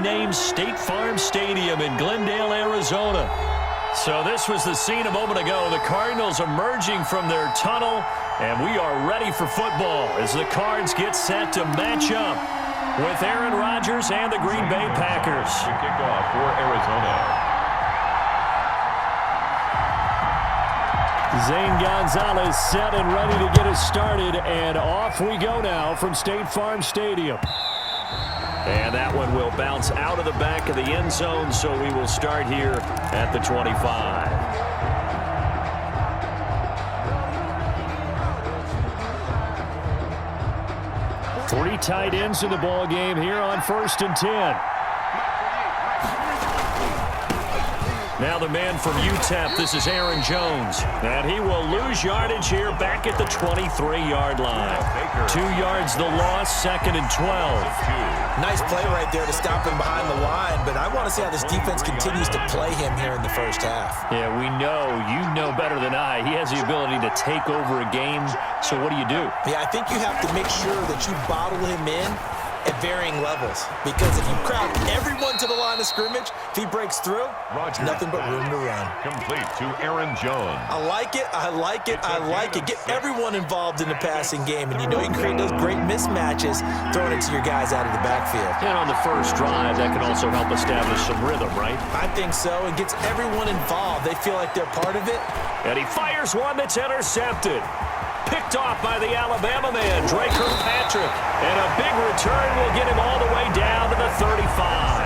named State Farm Stadium in Glendale, Arizona. So this was the scene a moment ago. The Cardinals emerging from their tunnel, and we are ready for football as the Cards get set to match up with Aaron Rodgers and the Green Bay Packers. The kickoff for Arizona. Zane Gonzalez set and ready to get us started, and off we go now from State Farm Stadium. And that one will bounce out of the back of the end zone, so we will start here at the 25. 3 tight ends in the ball game here on 1st and 10. Now the man from UTEP, this is Aaron Jones. And he will lose yardage here back at the 23-yard line. 2 yards the loss, 2nd and 12. Nice play right there to stop him behind the line, but I want to see how this defense continues to play him here in the first half. Yeah, we know, you know better than I, he has the ability to take over a game, so what do you do? Yeah, I think you have to make sure that you bottle him in at varying levels, because if you crowd everyone to the line of scrimmage, if he breaks through, it's nothing but room to run. Complete to Aaron Jones. I like it, I like it, I like it. Get everyone involved in the passing game, and you know you can create those great mismatches throwing it to your guys out of the backfield. And on the first drive, that can also help establish some rhythm, right? I think so. It gets everyone involved. They feel like they're part of it. And he fires one that's intercepted. Picked off by the Alabama man, Drake Kirkpatrick. And a big return will get him all the way down to the 35.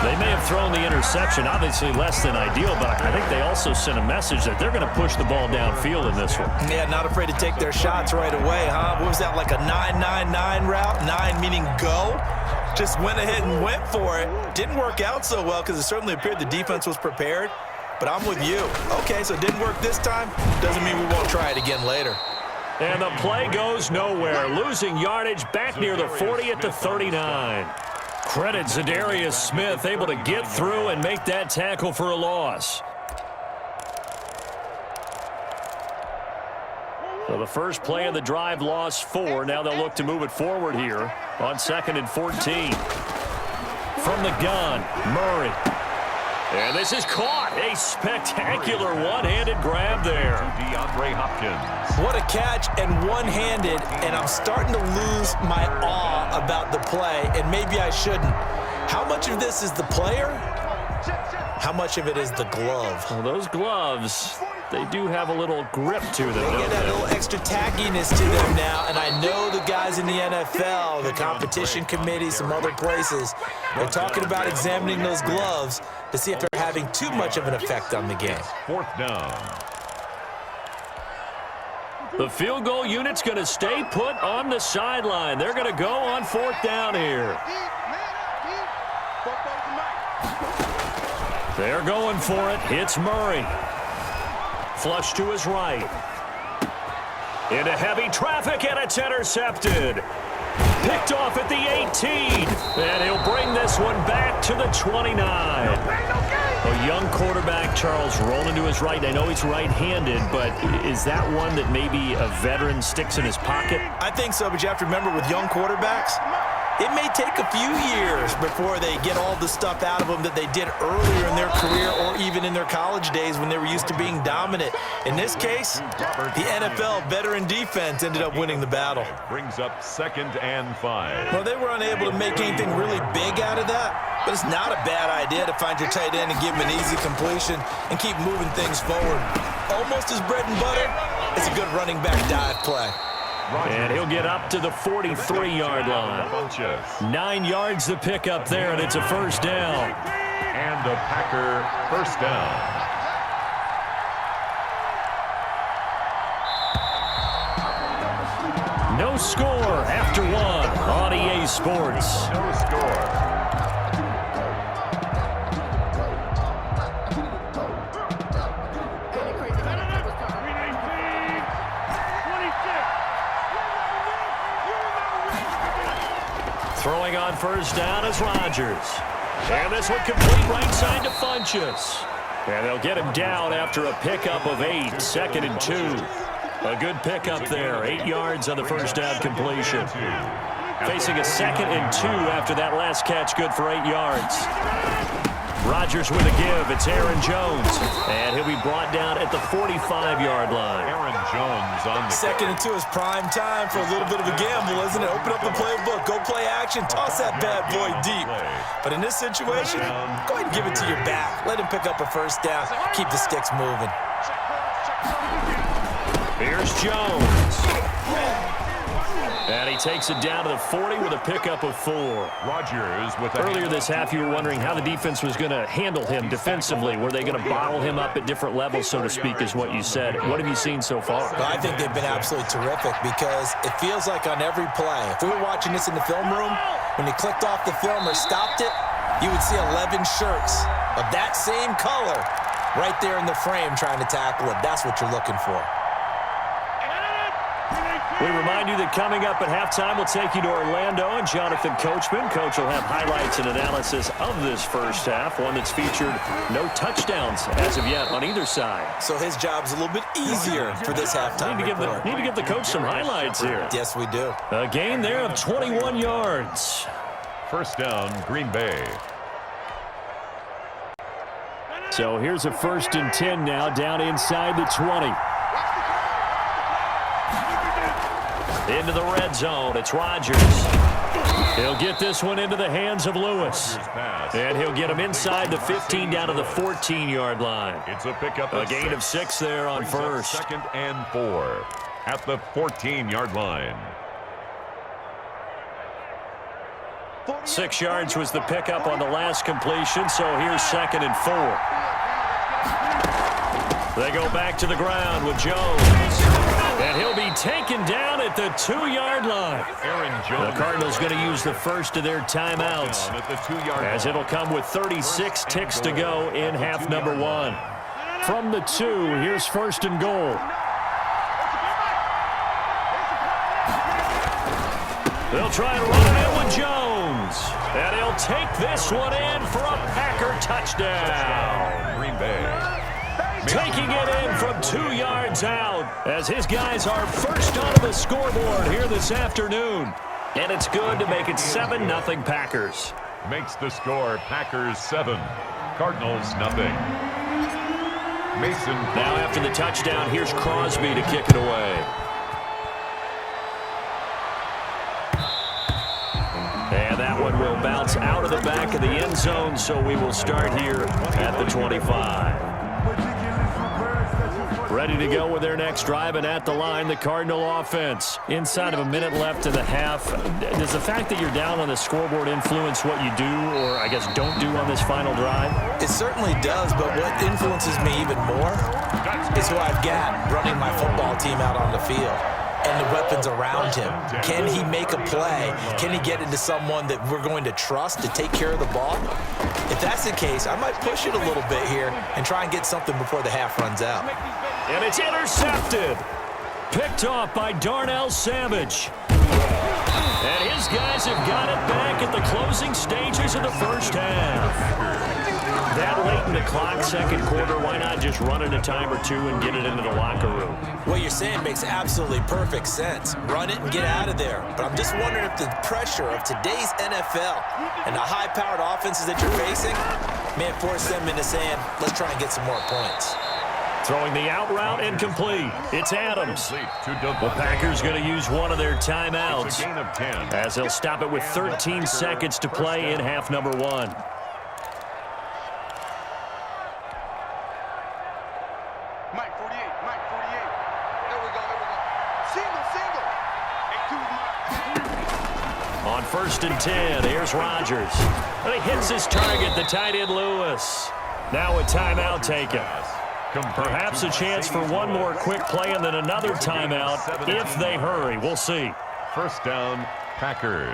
They may have thrown the interception, obviously less than ideal, but I think they also sent a message that they're going to push the ball downfield in this one. Yeah, not afraid to take their shots right away, huh? What was that, like a 9-9-9 route? 9 meaning go? Just went ahead and went for it. Didn't work out so well because it certainly appeared the defense was prepared. But I'm with you. Okay, so it didn't work this time. Doesn't mean we won't try it again later. And the play goes nowhere. Losing yardage back near the 40 at the 39. Credit Zadarius Smith, able to get through and make that tackle for a loss. So the first play of the drive lost 4. Now they'll look to move it forward here on 2nd and 14. From the gun, Murray. And this is caught. A spectacular one-handed grab there. DeAndre Hopkins. What a catch and one-handed, and I'm starting to lose my awe about the play, and maybe I shouldn't. How much of this is the player? How much of it is the glove? Well, those gloves, they do have a little grip to them. They get that little extra tackiness to them now, and I know the guys in the NFL, the competition committee, some other places, they're talking about examining those gloves to see if they're having too much of an effect on the game. 4th down. The field goal unit's going to stay put on the sideline. They're going to go on 4th down here. They're going for it. It's Murray. Flush to his right. Into heavy traffic, and it's intercepted. Picked off at the 18. And he'll bring this one back to the 29. A young quarterback, Charles, rolling to his right. I know he's right-handed, but is that one that maybe a veteran sticks in his pocket? I think so, but you have to remember with young quarterbacks, it may take a few years before they get all the stuff out of them that they did earlier in their career or even in their college days when they were used to being dominant. In this case, the NFL veteran defense ended up winning the battle. Brings up 2nd and 5. Well, they were unable to make anything really big out of that, but it's not a bad idea to find your tight end and give him an easy completion and keep moving things forward. Almost as bread and butter, it's a good running back dive play. And he'll get up to the 43-yard line. 9 yards to pick up there, and it's a 1st down. And a Packer 1st down. No score after 1 on EA Sports. No score. Throwing on 1st down is Rodgers. And this one complete right side to Funchess. And they'll get him down after a pickup of 8, 2nd and 2. A good pickup there, 8 yards on the 1st down completion. Facing a 2nd and 2 after that last catch, good for 8 yards. Rodgers with a give. It's Aaron Jones. And he'll be brought down at the 45-yard line. Aaron Jones on the 2nd and 2 is prime time for a little bit of a gamble, isn't it? Open up the playbook, go play action, toss that bad boy deep. But in this situation, go ahead and give it to your back. Let him pick up a first down. Keep the sticks moving. Here's Jones. And he takes it down to the 40 with a pickup of 4. Rodgers with Earlier this half, you were wondering how the defense was going to handle him defensively. Were they going to bottle him up at different levels, so to speak, is what you said. What have you seen so far? Well, I think they've been absolutely terrific because it feels like on every play, if we were watching this in the film room, when you clicked off the film or stopped it, you would see 11 shirts of that same color right there in the frame trying to tackle it. That's what you're looking for. We remind you that coming up at halftime, we'll take you to Orlando and Jonathan Coachman. Coach will have highlights and analysis of this first half, one that's featured no touchdowns as of yet on either side. So his job's a little bit easier for this halftime report. Need to give the coach some highlights here. Yes, we do. A gain there of 21 yards. first down, Green Bay. So here's a 1st and 10 now, down inside the 20. Into the red zone, it's Rodgers. He'll get this one into the hands of Lewis. And he'll get him inside the 15 down to the 14-yard line. It's a pickup. A gain of 6 there on first. 2nd and 4 at the 14-yard line. 6 yards was the pickup on the last completion, so here's 2nd and 4. They go back to the ground with Jones. And he'll be taken down at the 2-yard line. The Cardinals going to use the first of their timeouts, as it'll come with 36 ticks to go in half number 1. From the 2, here's 1st and goal. They'll try and run it in with Jones. And he'll take this one in for a Packer touchdown. Green Bay. Taking it in from 2 yards out as his guys are first onto the scoreboard here this afternoon. And it's good to make it 7-0 Packers. Makes the score Packers 7, Cardinals 0. Mason. Now after the touchdown, here's Crosby to kick it away. And that one will bounce out of the back of the end zone, so we will start here at the 25. Ready to go with their next drive, and at the line, the Cardinal offense. Inside of a minute left in the half, does the fact that you're down on the scoreboard influence what you do, or I guess don't do on this final drive? It certainly does, but what influences me even more is who I've got running my football team out on the field and the weapons around him. Can he make a play? Can he get into someone that we're going to trust to take care of the ball? If that's the case, I might push it a little bit here and try and get something before the half runs out. And it's intercepted. Picked off by Darnell Savage. And his guys have got it back at the closing stages of the first half. That late in the clock, second quarter, why not just run it a time or two and get it into the locker room? What you're saying makes absolutely perfect sense. Run it and get out of there. But I'm just wondering if the pressure of today's NFL and the high-powered offenses that you're facing may force them into saying, let's try and get some more points. Throwing the out route incomplete. It's Adams. The Packers going to use one of their timeouts as they'll stop it with 13 seconds to play in half number 1. On 1st and 10, here's Rodgers. And he hits his target, the tight end Lewis. Now a timeout taken. Perhaps a chance for one more quick play and then another timeout if they hurry. We'll see. First down, Packers.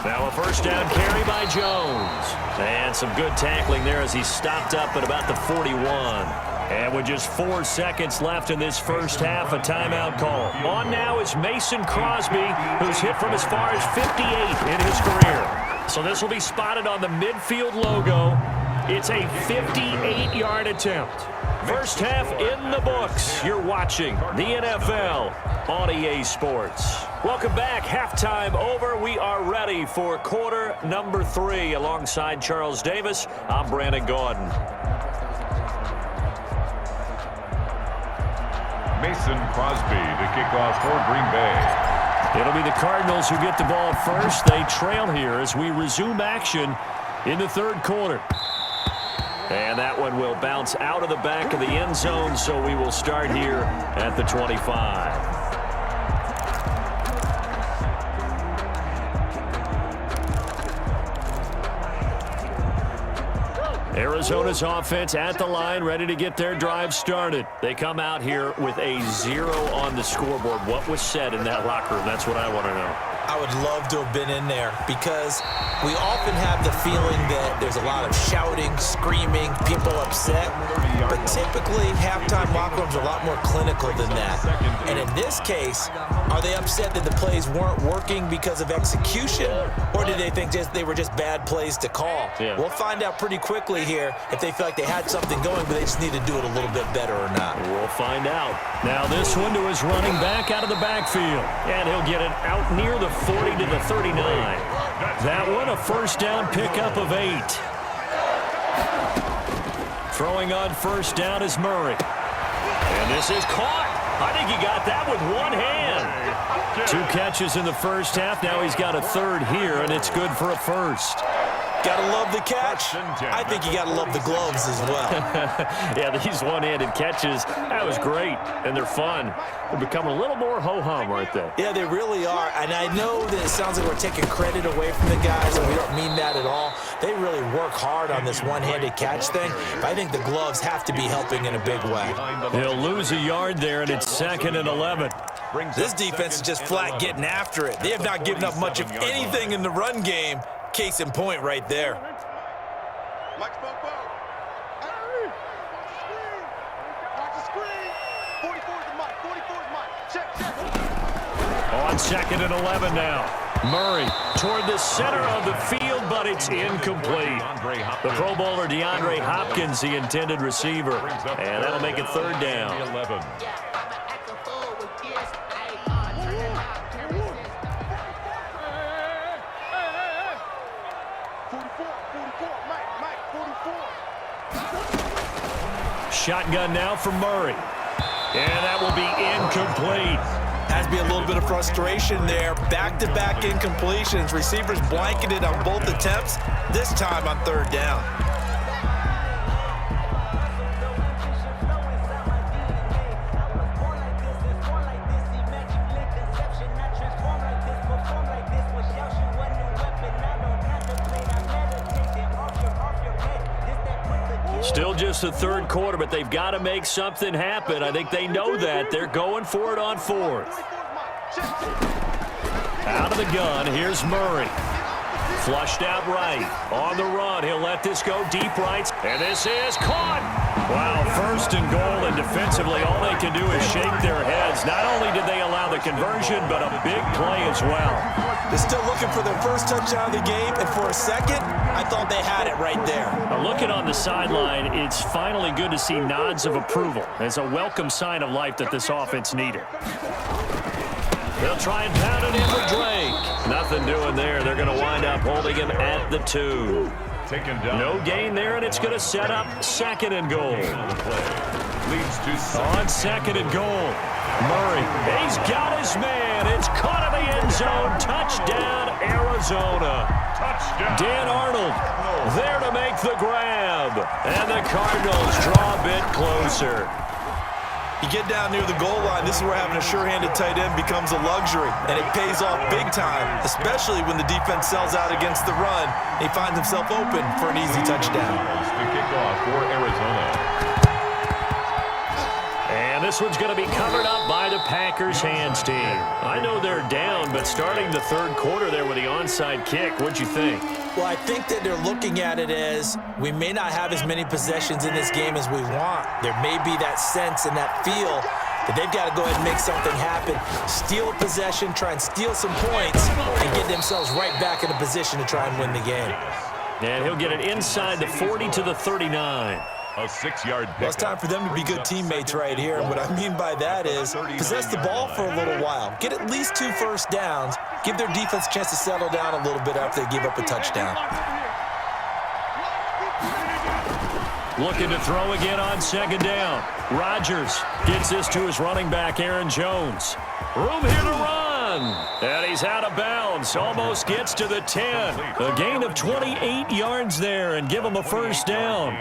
Now a first down carry by Jones. And some good tackling there as he stopped up at about the 41. And with just 4 seconds left in this first half, a timeout call. On now is Mason Crosby, who's hit from as far as 58 in his career. So this will be spotted on the midfield logo It's a 58-yard attempt. First half in the books. You're watching the NFL on EA Sports. Welcome back. Halftime over. We are ready for quarter number 3. Alongside Charles Davis, I'm Brandon Gordon. Mason Crosby to kick off for Green Bay. It'll be the Cardinals who get the ball first. They trail here as we resume action in the third quarter. And that one will bounce out of the back of the end zone, so we will start here at the 25. Arizona's offense at the line, ready to get their drive started. They come out here with a 0 on the scoreboard. What was said in that locker room? That's what I want to know. I would love to have been in there because we often have the feeling that there's a lot of shouting, screaming, people upset. But typically, halftime locker rooms are a lot more clinical than that. And in this case, are they upset that the plays weren't working because of execution? Or did they think they were just bad plays to call? Yeah. We'll find out pretty quickly here if they feel like they had something going, but they just need to do it a little bit better or not. We'll find out. Now this one to his running back out of the backfield. And he'll get it out near the 40 to the 39. That one a first down pickup of 8. Throwing on first down is Murray. And this is caught. I think he got that with one hand. 2 catches in the first half. Now he's got a third here, and it's good for a first. Gotta love the catch. I think you gotta love the gloves as well. Yeah, these one-handed catches, that was great, and they're fun. They become a little more ho-hum right there. Yeah, they really are, and I know that it sounds like we're taking credit away from the guys, and we don't mean that at all. They really work hard on this one-handed catch thing, but I think the gloves have to be helping in a big way. They'll lose a yard there, and it's 2nd and 11. This defense is just flat getting after it. They have not given up much of anything in the run game. Case in point right there. On 2nd and 11 now. Murray toward the center of the field, but it's incomplete. The Pro Bowler DeAndre Hopkins, the intended receiver. And that'll make it 3rd down. 11. Shotgun now for Murray. And that will be incomplete. Has to be a little bit of frustration there. Back-to-back incompletions. Receivers blanketed on both attempts, this time on 3rd down. Still just the third quarter, but they've got to make something happen. I think they know that. They're going for it on 4th. Out of the gun, here's Murray. Flushed out right. On the run, he'll let this go deep right. And this is caught. Wow, 1st and goal, and defensively, all they can do is shake their heads. Not only did they allow the conversion, but a big play as well. They're still looking for their first touchdown of the game, and for a second, I thought they had it right there. Now looking on the sideline, it's finally good to see nods of approval. It's a welcome sign of life that this offense needed. They'll try and pound it in for Drake. Nothing doing there. They're going to wind up holding him at the 2. No gain there, and it's going to set up 2nd and goal. On 2nd and goal, Murray, he's got his man. It's caught in the end zone. Touchdown, Arizona. Dan Arnold there to make the grab. And the Cardinals draw a bit closer. You get down near the goal line, this is where having a sure-handed tight end becomes a luxury, and it pays off big time, especially when the defense sells out against the run. He finds himself open for an easy touchdown. The kickoff for Arizona. And this one's going to be covered up by the Packers hands team. I know they're down, but starting the third quarter there with the onside kick, what'd you think? Well, I think that they're looking at it as we may not have as many possessions in this game as we want. There may be that sense and that feel that they've got to go ahead and make something happen, steal a possession, try and steal some points, and get themselves right back in a position to try and win the game. And he'll get it inside the 40 to the 39. A 6-yard pick. Well, it's time for them to be good teammates right here. And what I mean by that is possess the ball for a little while. Get at least 2 first downs. Give their defense a chance to settle down a little bit after they give up a touchdown. Looking to throw again on second down. Rodgers gets this to his running back, Aaron Jones. Room here to run. And he's out of bounds. Almost gets to the 10. A gain of 28 yards there and give him a first down.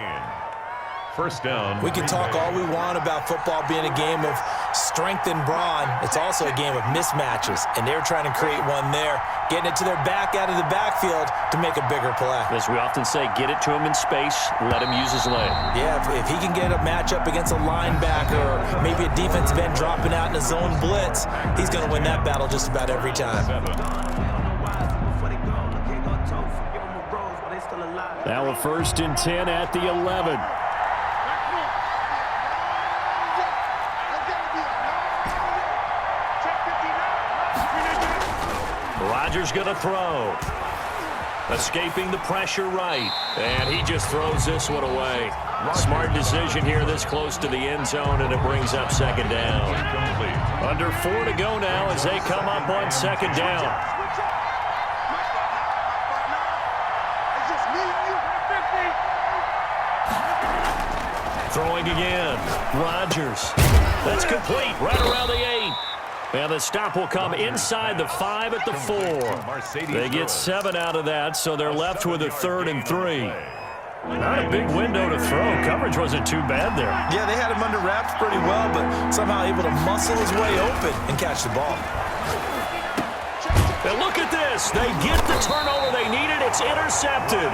First down. We can talk all we want about football being a game of strength and brawn. It's also a game of mismatches, and they're trying to create one there, getting it to their back out of the backfield to make a bigger play. As we often say, get it to him in space, let him use his leg. Yeah, if he can get a matchup against a linebacker or maybe a defensive end dropping out in a zone blitz, he's going to win that battle just about every time. Now a 1st and 10 at the 11. Rodgers going to throw. Escaping the pressure right. And he just throws this one away. Smart decision here this close to the end zone, and it brings up second down. Under 4 to go now as they come up on second down. Throwing again. Rodgers. That's complete right around the 8. And the stop will come inside the 5 at the 4. They get 7 out of that, so they're left with a 3rd and 3. Not a big window to throw. Coverage wasn't too bad there. Yeah, they had him under wraps pretty well, but somehow able to muscle his way open and catch the ball. And look at this. They get the turnover they needed. It's intercepted.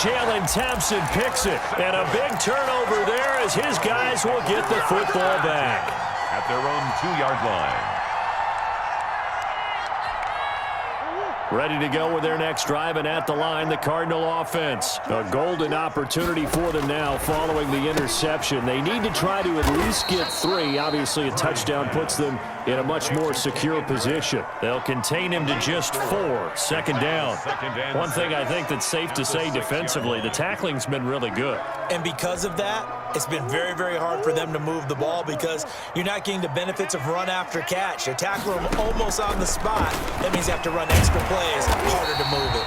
Jalen Thompson picks it. And a big turnover there as his guys will get the football back. At their own 2-yard line. Ready to go with their next drive, and at the line, the Cardinal offense. A golden opportunity for them now following the interception. They need to try to at least get 3. Obviously, a touchdown puts them in a much more secure position. They'll contain him to just 4. Second down. One thing I think that's safe to say defensively, the tackling's been really good. And because of that, it's been very, very hard for them to move the ball because you're not getting the benefits of run after catch. They tackle him almost on the spot. That means you have to run extra plays, harder to move it.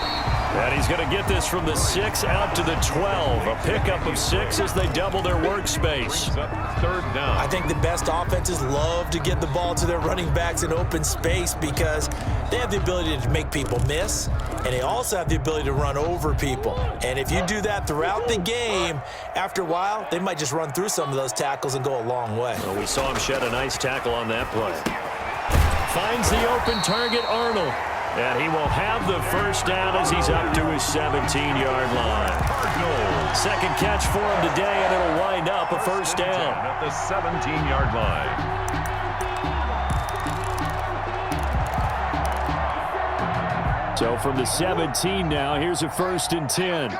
And he's going to get this from the 6 out to the 12. A pickup of 6 as they double their workspace. Third down. I think the best offenses love to get the ball to their running backs in open space because they have the ability to make people miss, and they also have the ability to run over people. And if you do that throughout the game, after a while, they might just run through some of those tackles and go a long way. Well, we saw him shed a nice tackle on that play. Finds the open target, Arnold. And he will have the first down as he's up to his 17-yard line. Second catch for him today, and it'll wind up a first down. At the 17-yard line. So from the 17 now, here's a 1st and 10.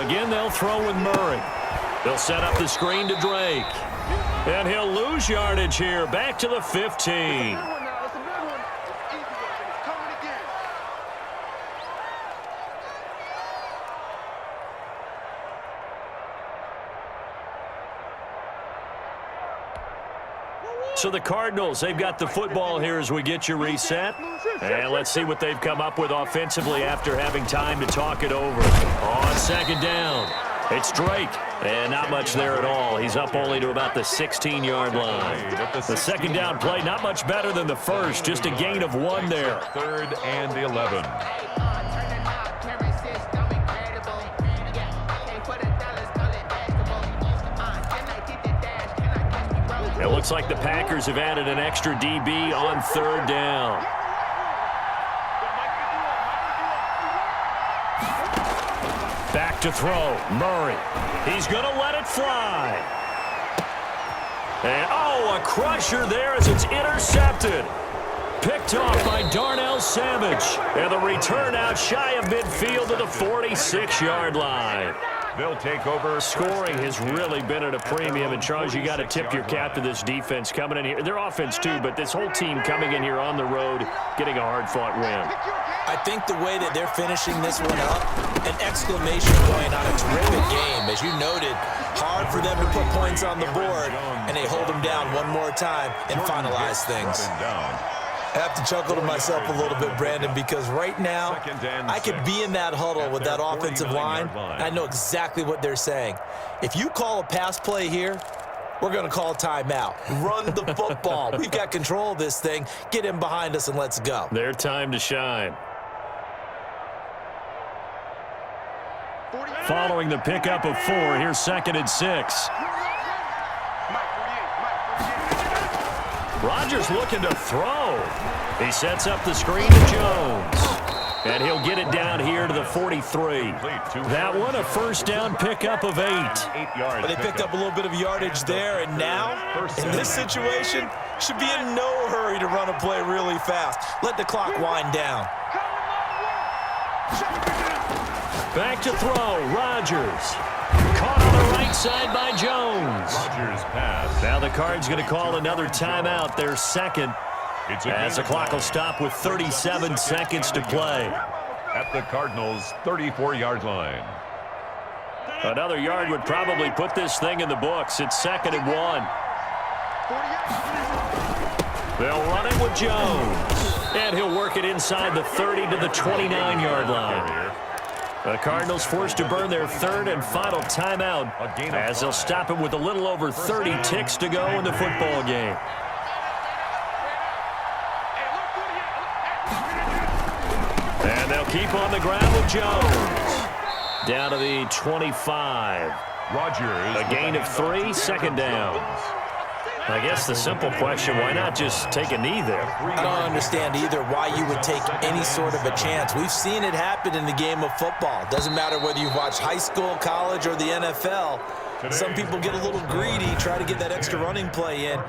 Again, they'll throw with Murray. They'll set up the screen to Drake. And he'll lose yardage here, back to the 15. So the Cardinals, they've got the football here as we get you reset. And let's see what they've come up with offensively after having time to talk it over. On second down, it's Drake. And not much there at all. He's up only to about the 16-yard line. The second down play, not much better than the first. Just a gain of 1 there. 3rd and 11. It looks like the Packers have added an extra DB on 3rd down. Back to throw, Murray. He's going to let it fly. And, oh, a crusher there as it's intercepted. Picked off by Darnell Savage. And the return out shy of midfield to the 46-yard line. They'll take over. Scoring has really been at a premium, and Charles, you got to tip your cap to this defense coming in here. Their offense too, but this whole team coming in here on the road, getting a hard-fought win. I think the way that they're finishing this one up, an exclamation point on a terrific game. As you noted, hard for them to put points on the board, and they hold them down one more time and finalize things. I have to chuckle to myself a little bit, Brandon, because right now I could be in that huddle with that offensive line, and I know exactly what they're saying. If you call a pass play here, we're going to call a timeout. Run the football. We've got control of this thing. Get him behind us and let's go. Their time to shine. Following the pickup of 4, here's 2nd and 6. Rodgers looking to throw. He sets up the screen to Jones. And he'll get it down here to the 43. That one, a first down pickup of 8. But they picked up a little bit of yardage there, and now, in this situation, should be in no hurry to run a play really fast. Let the clock wind down. Back to throw, Rodgers. Caught on the right side by Jones. Rodgers pass. Now the Cards going to call another timeout, their second, as the clock will stop with 37 seconds to play. At the Cardinals' 34-yard line. Another yard would probably put this thing in the books. It's 2nd and 1. They'll run it with Jones. And he'll work it inside the 30 to the 29-yard line. The Cardinals forced to burn their 3rd and final timeout as they'll stop it with a little over 30 ticks to go in the football game. And they'll keep on the ground with Jones. Down to the 25. Rodgers. A gain of 3, 2nd down. I guess the simple question, why not just take a knee there? I don't understand either why you would take any sort of a chance. We've seen it happen in the game of football. Doesn't matter whether you've watched high school, college, or the NFL. Some people get a little greedy, try to get that extra running play in.